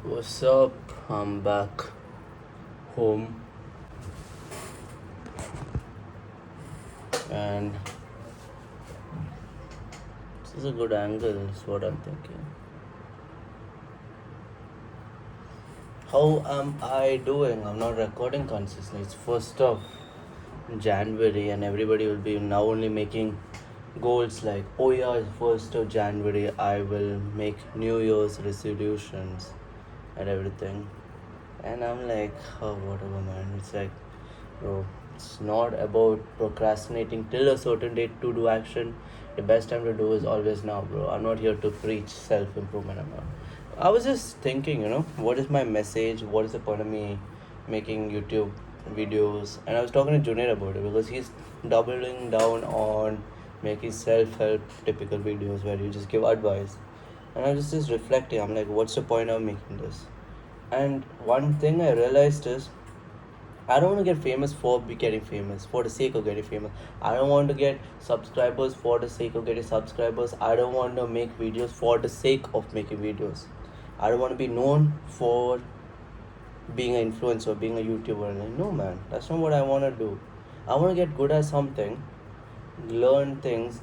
What's up? I'm back home and this is a good angle, is what I'm thinking. How am I doing? I'm not recording consistently. It's first of January and everybody will be now only making goals like, oh yeah, first of January I will make New Year's resolutions and everything. And I'm like, oh whatever man. It's like, bro, it's not about procrastinating till a certain date to do action. The best time to do is always now, bro. I'm not here to preach self improvement. I was just thinking, what is my message? What is the point of me making YouTube videos? And I was talking to Junaid about it because he's doubling down on making self help typical videos where you just give advice. And I was just reflecting. I'm like, what's the point of making this? And one thing I realized is I don't want to get famous for getting famous, for the sake of getting famous. I don't want to get subscribers for the sake of getting subscribers. I don't want to make videos for the sake of making videos. I don't want to be known for being an influencer, being a YouTuber. Like, no, man, that's not what I want to do. I want to get good at something, learn things,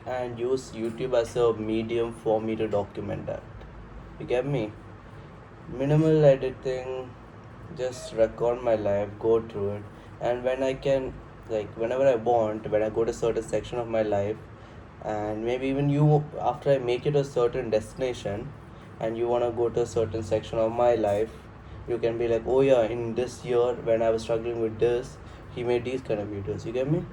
and use YouTube as a medium for me to document that. You get me? Minimal editing, just record my life, go through it, and when I can, like whenever I want, when I go to a certain section of my life, and maybe even you, after I make it a certain destination, and you want to go to a certain section of my life, you can be like, oh yeah, in this year when I was struggling with this, he made these kind of videos. You get me?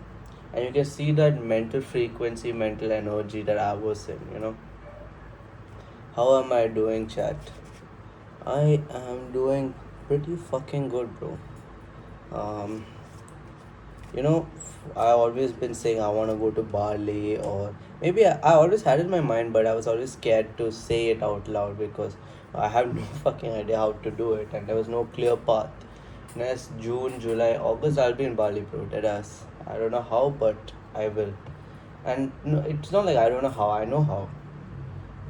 And you can see that mental frequency, mental energy that I was in. How am I doing, chat? I am doing pretty fucking good, bro. Um, I always been saying I want to go to Bali, or maybe I always had it in my mind, but I was always scared to say it out loud because I have no fucking idea how to do it, and there was no clear path. Next June, July, August, I'll be in Bali, bro. Deadass. I don't know how, but I will. And no, it's not like I don't know how. I know how.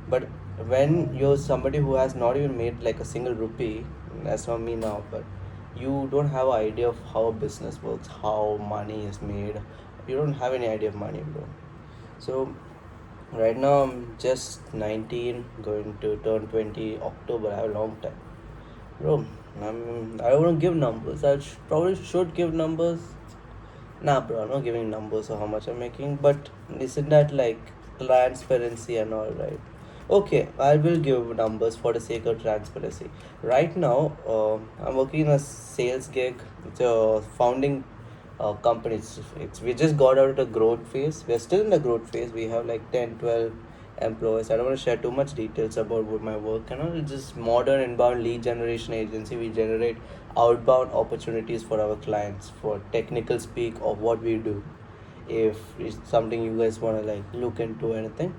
But when you're somebody who has not even made like a single rupee, that's not me now, but you don't have an idea of how a business works, how money is made. You don't have any idea of money, bro. So right now I'm just 19, going to turn 20 October. I have a long time, bro. I don't want to give numbers. Probably should give numbers. Nah, bro, I'm not giving numbers of how much I'm making, but isn't that like transparency and all, right? Okay, I will give numbers for the sake of transparency. Right now, I'm working in a sales gig. It's a founding company. We just got out of the growth phase. We're still in the growth phase. We have like 10, 12 employees. I don't want to share too much details about what my work and all. It's just modern inbound lead generation agency. We generate outbound opportunities for our clients for technical speak of what we do. If it's something you guys want to like look into anything,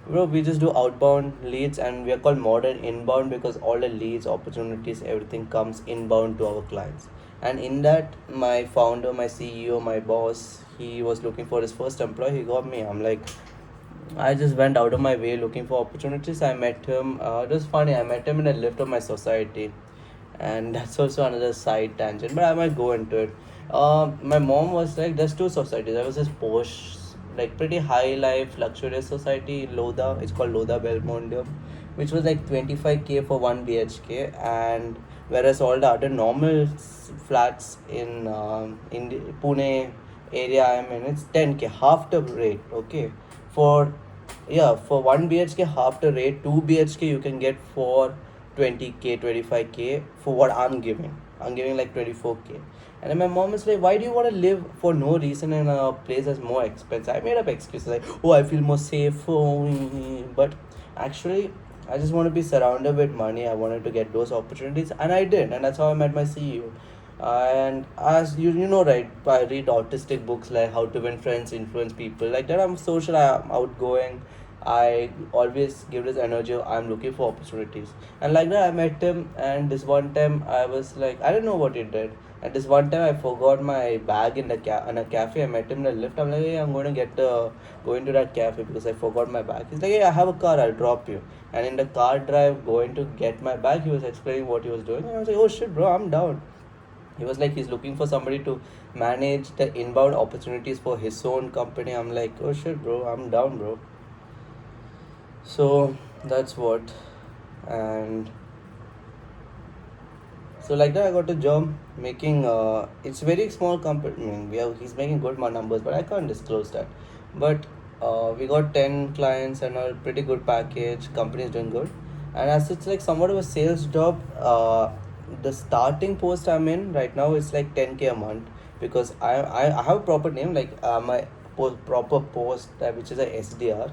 bro, we just do outbound leads, and we are called modern inbound because all the leads, opportunities, everything comes inbound to our clients. And in that, my founder, my CEO, my boss, he was looking for his first employee. He got me. I'm like, I just went out of my way looking for opportunities. I met him. It was funny. I met him in a lift of my society, and that's also another side tangent. But I might go into it. My mom was like, "There's two societies." There was this posh, like pretty high life, luxurious society in Lodha. It's called Lodha Belmonte, which was like 25K for 1 BHK, and whereas all the other normal flats in the Pune area I'm in, it's 10K, half the rate. Okay, for for 1 BHK half the rate. 2 BHK you can get for 20K, 25K for what I'm giving. I'm giving like 24K. And then my mom is like, why do you want to live for no reason in a place that's more expensive? I made up excuses like, oh, I feel more safe. Oh, but actually, I just want to be surrounded with money. I wanted to get those opportunities, and I did. And that's how I met my CEO. And as you know, right, I read autistic books like How to Win Friends, Influence People. Like that, I'm social, I'm outgoing. I always give this energy. I'm looking for opportunities, and like that I met him. And this one time I was like, I don't know what he did. And this one time I forgot my bag in the in a cafe. I met him in the lift. I'm like, hey, I'm going to going to that cafe because I forgot my bag. He's like, hey, I have a car. I'll drop you. And in the car drive, going to get my bag, he was explaining what he was doing. And I was like, oh shit, bro, I'm down. He was like, he's looking for somebody to manage the inbound opportunities for his own company. I'm like, oh shit, bro, I'm down, bro. So that's what. And so like that I got a job making it's very small company. I mean, he's making good numbers, but I can't disclose that. But we got 10 clients and a pretty good package. Company is doing good. And as it's like somewhat of a sales job, the starting post I'm in right now is like 10K a month because I have a proper name, like my proper post which is a SDR.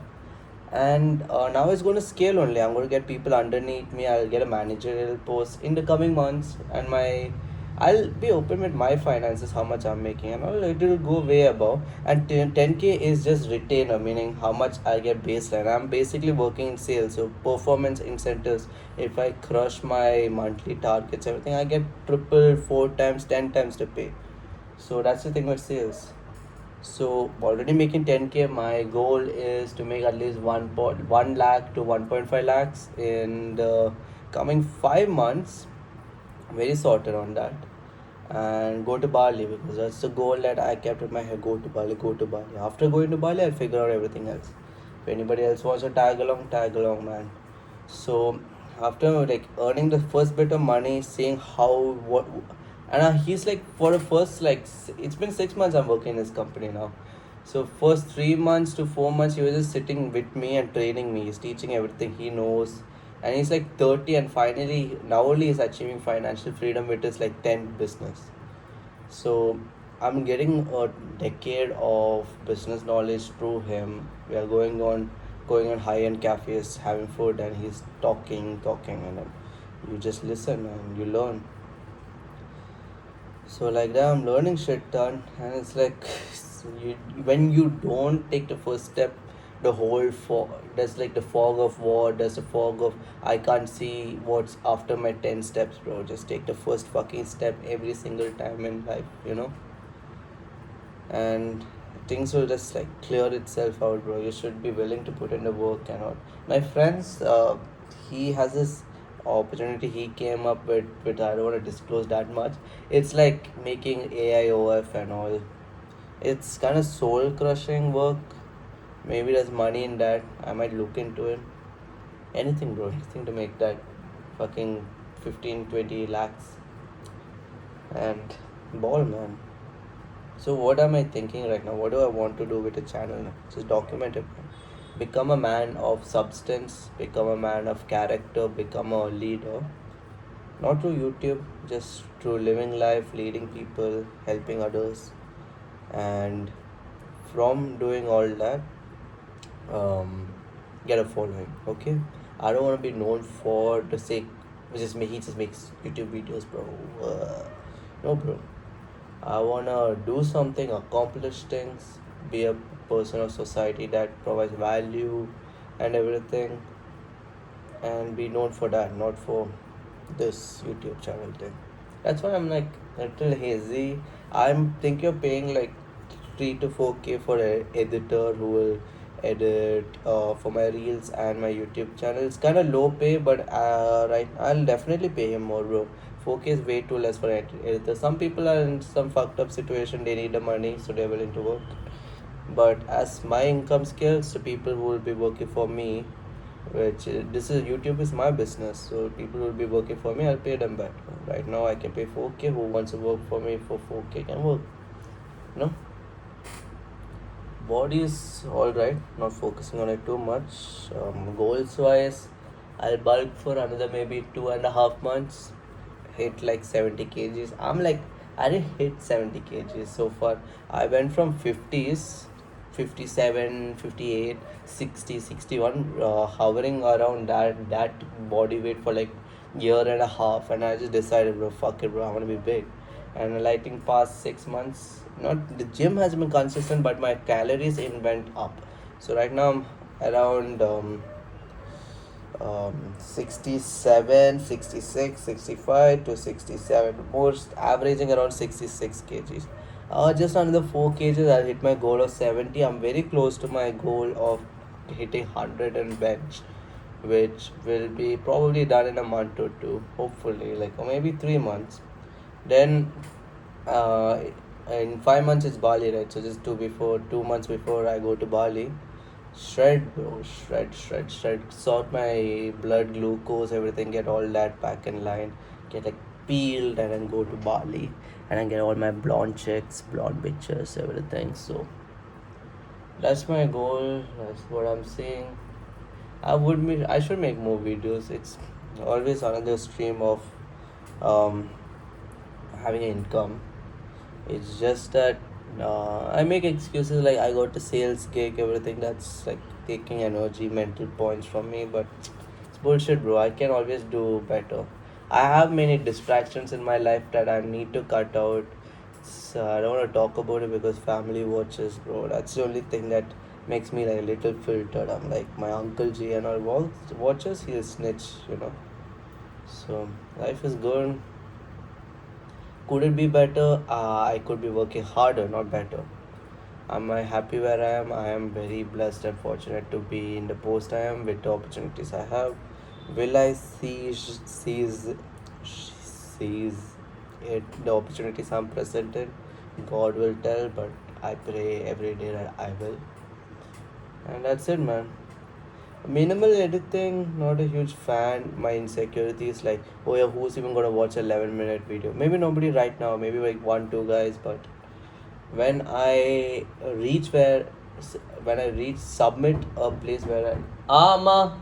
And now it's going to scale only. I'm going to get people underneath me. I'll get a managerial post in the coming months, and I'll be open with my finances, how much I'm making, and all. It will go way above. And 10K is just retainer, meaning how much I get baseline. I'm basically working in sales, so performance incentives. If I crush my monthly targets, everything, I get triple, 4 times, 10 times the pay. So that's the thing with sales. So already making 10K. My goal is to make at least 1 lakh to 1.5 lakhs in the coming 5 months. Very sorted on that, and go to Bali because that's the goal that I kept in my head. Go to Bali, go to Bali. After going to Bali, I'll figure out everything else. If anybody else wants to tag along, man. So after like earning the first bit of money, seeing how what, and he's like for the first like it's been 6 months I'm working in this company now. So first 3 months to 4 months he was just sitting with me and training me. He's teaching everything he knows, and he's like 30, and finally now only he's achieving financial freedom with his like 10 business. So I'm getting a decade of business knowledge through him. We are going on high end cafes, having food, and he's talking, and then you just listen and you learn. So like that, I'm learning shit ton, and it's like you, when you don't take the first step, the whole fog. There's like the fog of war. There's the fog of I can't see what's after my 10 steps, bro. Just take the first fucking step every single time in life. And things will just like clear itself out, bro. You should be willing to put in the work and all. My friends, he has this opportunity he came up with. I don't want to disclose that much. It's like making AIOF and all. It's kind of soul crushing work. Maybe there's money in that. I might look into it. Anything, bro. Anything to make that fucking 15, 20 lakhs. And ball, man. So what am I thinking right now? What do I want to do with the channel now? Just document it. Become a man of substance, become a man of character, become a leader. Not through YouTube, just through living life, leading people, helping others. And from doing all that, um, get a following. Okay? I don't want to be known for the sake he just makes YouTube videos, bro. No, bro. I wanna do something, accomplish things, be a person of society that provides value and everything, and be known for that, not for this YouTube channel thing. That's why I'm like a little hazy. I'm thinking of paying like 3 to 4K for an editor who will edit for my reels and my YouTube channel. It's kind of low pay, but right, I'll definitely pay him more, bro. 4K is way too less for an editor. Some people are in some fucked up situation. They need the money, so they're willing to work. But as my income scales, the people who will be working for me, which this is YouTube is my business, so people will be working for me. I'll pay them back. Right now, I can pay 4K. Who wants to work for me for 4K can work. No, body is all right. Not focusing on it too much. Goals wise, I'll bulk for another maybe 2.5 months. Hit like 70 kgs. I didn't hit 70 kgs so far. I went from 50s, 57, 58, 60, 61, hovering around that body weight for like year and a half, and I just decided, bro, fuck it, bro, I want to be big. And lighting past 6 months, not the gym has been consistent, but my calories in went up. So right now around 67, 66, 65 to 67, most averaging around 66 kgs. Just another 4 kgs, I'll hit my goal of 70. I'm very close to my goal of hitting 100 and bench, which will be probably done in a month or two, hopefully, like, or maybe 3 months. Then uh, in 5 months it's Bali, right? So just 2 months before I go to Bali, shred, bro, shred. Sort my blood glucose, everything, get all that back in line, get like peeled, and then go to Bali, and then get all my blonde chicks, blonde bitches, everything. So that's my goal. That's what I'm saying. I should make more videos. It's always another stream of um having an income. It's just that I make excuses like I got a sales gig, everything. That's like taking energy, mental points from me. But it's bullshit, bro. I can always do better. I have many distractions in my life that I need to cut out. So I don't want to talk about it because family watches, bro. That's the only thing that makes me like a little filtered. I'm like my uncle G and all watches. He'll snitch, you know. So life is good. Could it be better? I could be working harder, not better. Am I happy where I am? I am very blessed and fortunate to be in the post I am with the opportunities I have. Will I seize it, the opportunities I'm presented? God will tell, but I pray every day that I will. And that's it, man. Minimal editing, not a huge fan. My insecurity is like, oh yeah, who's even gonna watch a 11-minute video? Maybe nobody right now, maybe like one, two guys, but when I reach where, when I reach submit a place where I, ma,